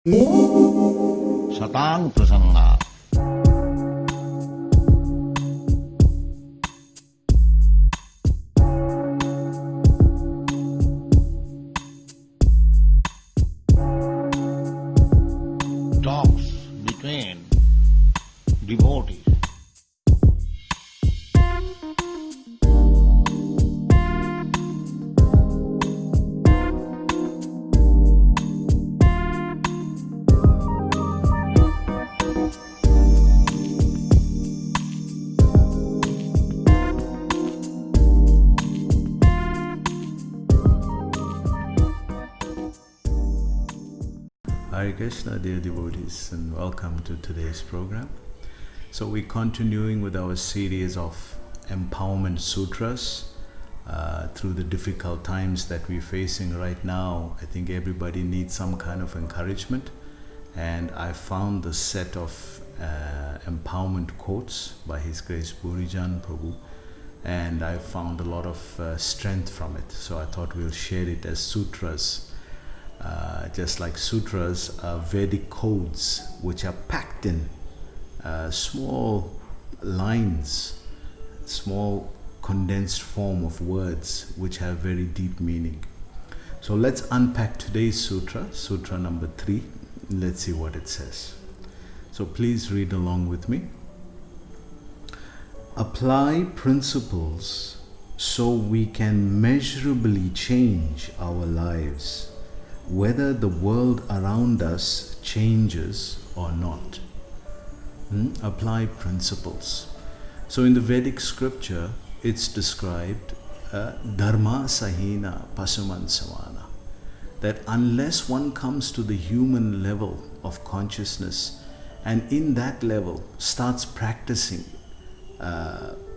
Satang Prasanga. Talks between devotees. Hare Krishna, dear devotees, and welcome to today's program. So we're continuing with our series of empowerment sutras through the difficult times that we're facing right now. I think everybody needs some kind of encouragement, and I found the set of empowerment quotes by His Grace Burijan Prabhu, and I found a lot of strength from it. So I thought we'll share it as sutras. Just like sutras are Vedic codes which are packed in small lines, small condensed form of words which have very deep meaning. So let's unpack today's sutra, sutra number 3. Let's see what it says. So please read along with me. Apply principles so we can measurably change our lives, whether the world around us changes or not. Apply principles. So in the Vedic scripture, it's described Dharma Sahina Pasuman Samana, that unless one comes to the human level of consciousness and in that level starts practicing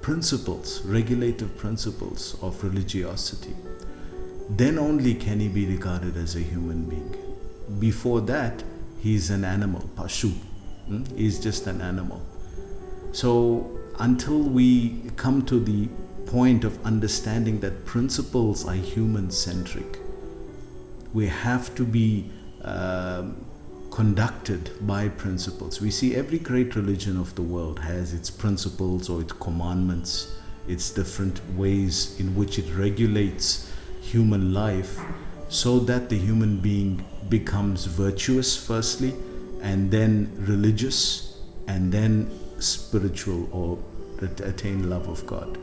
principles, regulative principles of religiosity, then only can he be regarded as a human being. Before that, he's an animal, Pashu. He's just an animal. So until we come to the point of understanding that principles are human-centric, we have to be conducted by principles. We see every great religion of the world has its principles or its commandments, its different ways in which it regulates human life so that the human being becomes virtuous firstly, and then religious, and then spiritual, or attain love of God.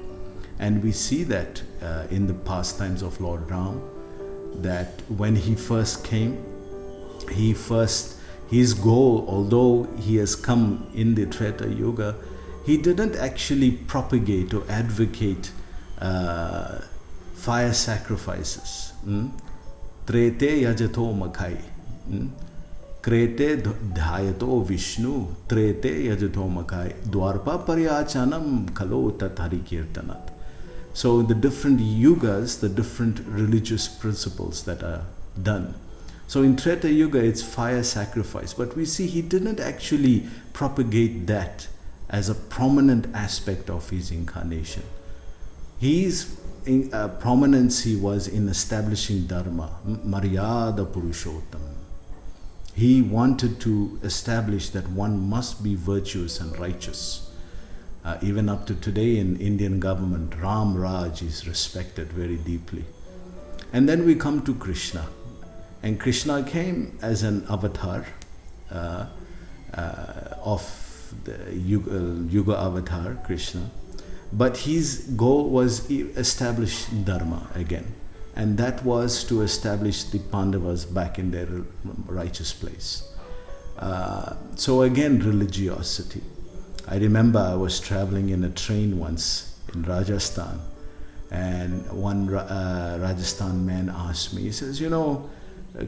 And we see that in the pastimes of Lord Ram, that when he first came, his goal, although he has come in the Treta Yuga, he didn't actually propagate or advocate fire sacrifices. Trete yajato makai. Krete dhayato Vishnu. Trete yajato makai. Dwarpa paryachanam kalo tathari kirtanat. So the different yugas, the different religious principles that are done. So in Treta Yuga, it's fire sacrifice. But we see he didn't actually propagate that as a prominent aspect of his incarnation. His prominence was in establishing Dharma, Maryada Purushottam. He wanted to establish that one must be virtuous and righteous. Even up to today in Indian government, Ram Raj is respected very deeply. And then we come to Krishna. And Krishna came as an avatar of the Yuga avatar, Krishna. But his goal was establish Dharma again. And that was to establish the Pandavas back in their righteous place. So again, religiosity. I remember I was traveling in a train once in Rajasthan, and one Rajasthan man asked me, he says,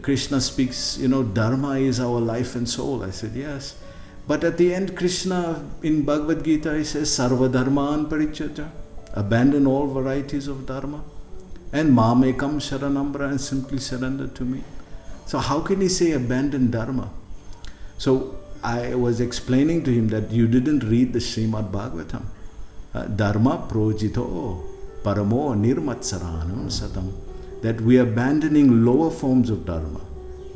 Krishna speaks, Dharma is our life and soul. I said, yes. But at the end, Krishna in Bhagavad Gita, he says, Sarva Dharman Parityajya, abandon all varieties of Dharma, and Mamekam Sharanambra, and simply surrender to me. So how can he say abandon Dharma? So I was explaining to him that you didn't read the Srimad Bhagavatam. Dharma projito paramo nirmatsaranam satam. That we are abandoning lower forms of Dharma.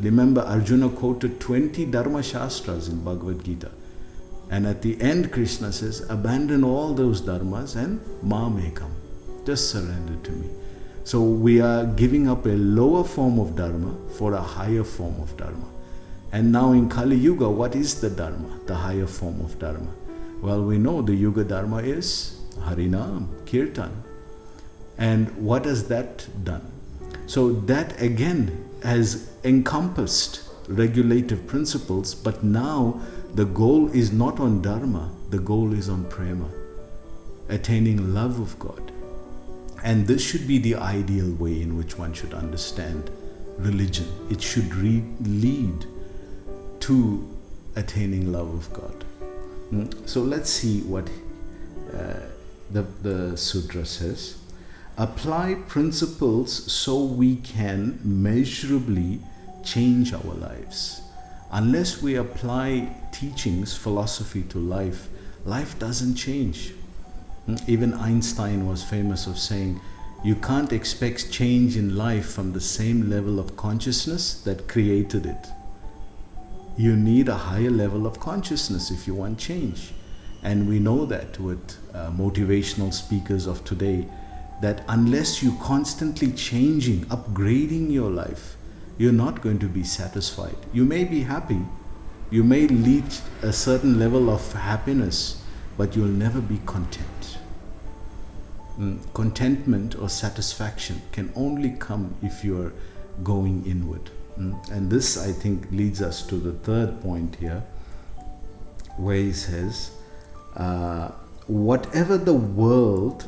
Remember, Arjuna quoted 20 Dharma Shastras in Bhagavad Gita. And at the end, Krishna says, abandon all those dharmas and Mamekam. Just surrender to me. So we are giving up a lower form of dharma for a higher form of dharma. And now in Kali Yuga, what is the dharma, the higher form of dharma? Well, we know the Yuga dharma is Harinam, Kirtan. And what has that done? So that again has encompassed regulative principles, but now the goal is not on dharma, the goal is on prema, attaining love of God. And this should be the ideal way in which one should understand religion. It should lead to attaining love of God. So let's see what the sutra says. Apply principles so we can measurably change our lives. Unless we apply teachings, philosophy to life, life doesn't change. Even Einstein was famous of saying, you can't expect change in life from the same level of consciousness that created it. You need a higher level of consciousness if you want change. And we know that with motivational speakers of today, that unless you're constantly changing, upgrading your life, you're not going to be satisfied. You may be happy, you may reach a certain level of happiness, but you'll never be content. Contentment or satisfaction can only come if you're going inward. And this, I think, leads us to the third point here, where he says, whatever the world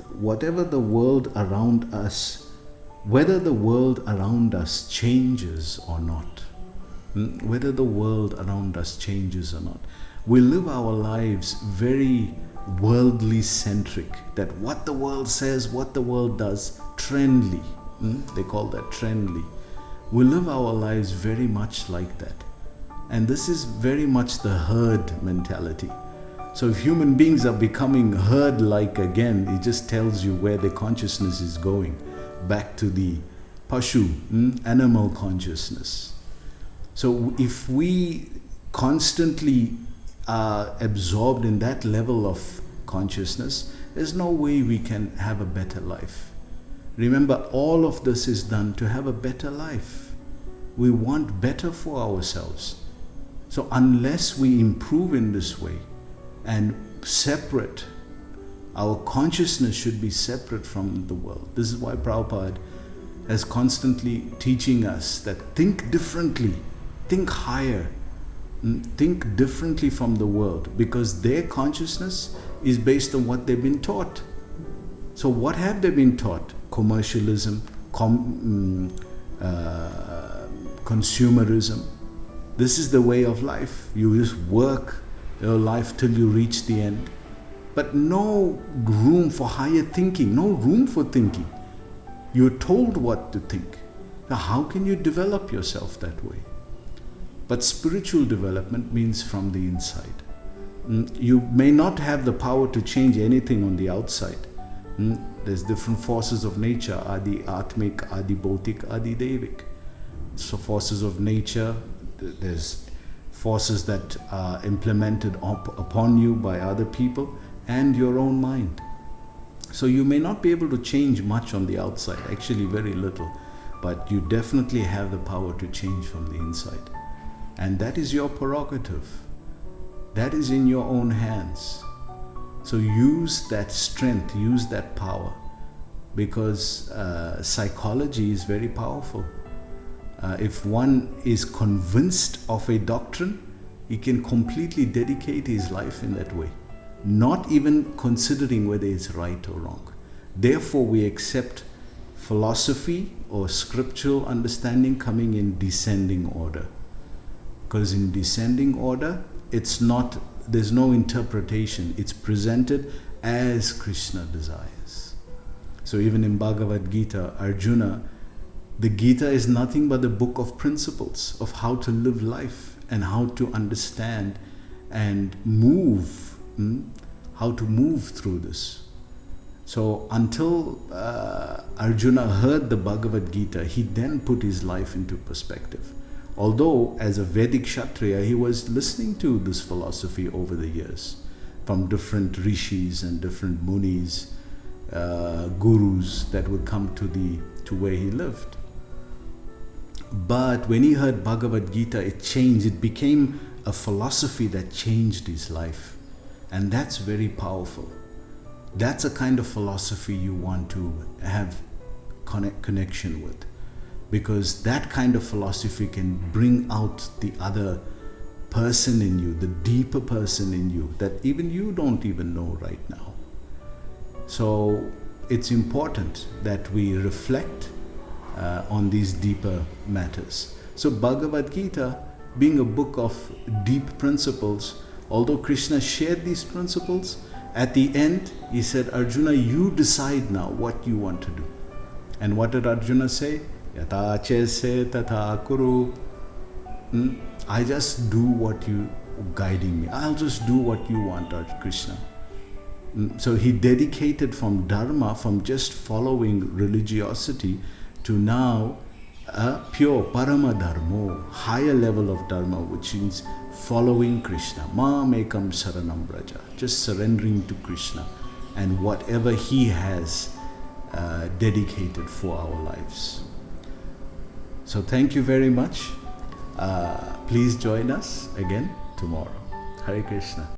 around us, whether the world around us changes or not, whether the world around us changes or not, we live our lives very worldly centric, that what the world says, what the world does, trendly. They call that trendly. We live our lives very much like that. And this is very much the herd mentality. So if human beings are becoming herd-like again, it just tells you where the consciousness is going. Back to the Pashu, animal consciousness. So if we constantly are absorbed in that level of consciousness, there's no way we can have a better life. Remember, all of this is done to have a better life. We want better for ourselves. So unless we improve in this way and separate, our consciousness should be separate from the world. This is why Prabhupada is constantly teaching us that think differently, think higher, think differently from the world, because their consciousness is based on what they've been taught. So what have they been taught? Commercialism, consumerism. This is the way of life. You just work your life till you reach the end. But no room for higher thinking, no room for thinking. You're told what to think. Now how can you develop yourself that way? But spiritual development means from the inside. You may not have the power to change anything on the outside. There's different forces of nature, Adi Atmik, Adi Bautik, Adi Devik. So forces of nature, there's forces that are implemented upon you by other people and your own mind. So you may not be able to change much on the outside, actually very little, but you definitely have the power to change from the inside. And that is your prerogative. That is in your own hands. So use that strength, use that power, because psychology is very powerful. If one is convinced of a doctrine, he can completely dedicate his life in that way, not even considering whether it's right or wrong. Therefore, we accept philosophy or scriptural understanding coming in descending order. Because in descending order, there's no interpretation. It's presented as Krishna desires. So even in Bhagavad Gita, Arjuna, the Gita is nothing but a book of principles of how to live life and how to understand and move, how to move through this. So until Arjuna heard the Bhagavad Gita, he then put his life into perspective. Although as a Vedic Kshatriya, he was listening to this philosophy over the years from different rishis and different munis, gurus that would come to where he lived. But when he heard Bhagavad Gita, it changed. It became a philosophy that changed his life. And that's very powerful. That's a kind of philosophy you want to have connection with. Because that kind of philosophy can bring out the other person in you, the deeper person in you that even you don't even know right now. So it's important that we reflect on these deeper matters. So Bhagavad Gita, being a book of deep principles, although Krishna shared these principles, at the end he said, Arjuna, you decide now what you want to do. And what did Arjuna say? Yata chese tata kuru. I just do what you guiding me. I'll just do what you want, Krishna. So he dedicated from Dharma, from just following religiosity, to now a pure Parama Dharmo, higher level of Dharma, which means following Krishna. Mam ekam saranam braja, just surrendering to Krishna and whatever he has dedicated for our lives. So thank you very much. Please join us again tomorrow. Hare Krishna.